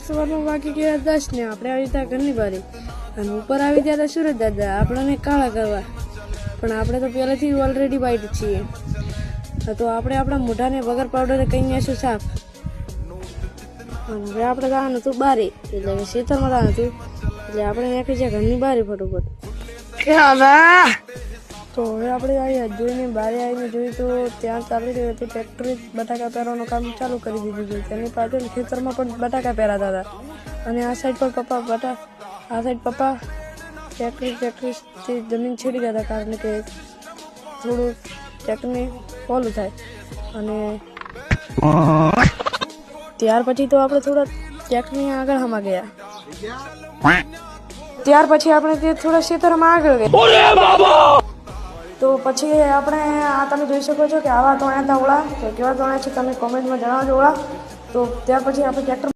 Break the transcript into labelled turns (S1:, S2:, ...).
S1: સવારમાં વાગી ગયા 10 ને આપણે આવી ત્યાં ઘરની બારી અને ઉપર આવી ત્યારે સુરત દાદા આપણને કાળા કરવા, પણ આપણે તો પહેલેથી ઓલરેડી વાઈટ છીએ. તો આપણે આપણા મોઢાને વગર પાવડરે કહી નાખીશું સાફ. હવે આપણે જવાનું હતું બારી, એટલે ખેતરમાં જવાનું હતું, એટલે આપણે નાખી છે ઘરની બારી ફટોફટ. તો હવે આપણે અહીંયા જોઈને બારે આવીને જોયું તો ત્યાં ચાલી રહ્યું હતું ટ્રેક્ટરે બટાકા પહેરવાનું કામ ચાલુ કરી દીધું હતું. તેની પાછળ ખેતરમાં પણ બટાકા પહેરાતા હતા અને આ સાઈડ પર પપ્પા ટ્રેક્ટરથી જમીન છેડી ગયા હતા, કારણ કે થોડું ટ્રેક્ટરને ઓલું થાય. અને ત્યાર પછી તો આપણે થોડા ટ્રેક્ટરની આગળ હમા ગયા. ત્યાર પછી આપણે તે થોડા ખેતરમાં આગળ ગયા. તો પછી આપણે આ તમે જોઈ શકો છો કે આવા તોણ્યા હતા ઓળા, તો કેવા તોણ્યા છે તમે કોમેન્ટમાં જણાવજો ઓળા. તો ત્યાર પછી આપણે ટ્રેક્ટર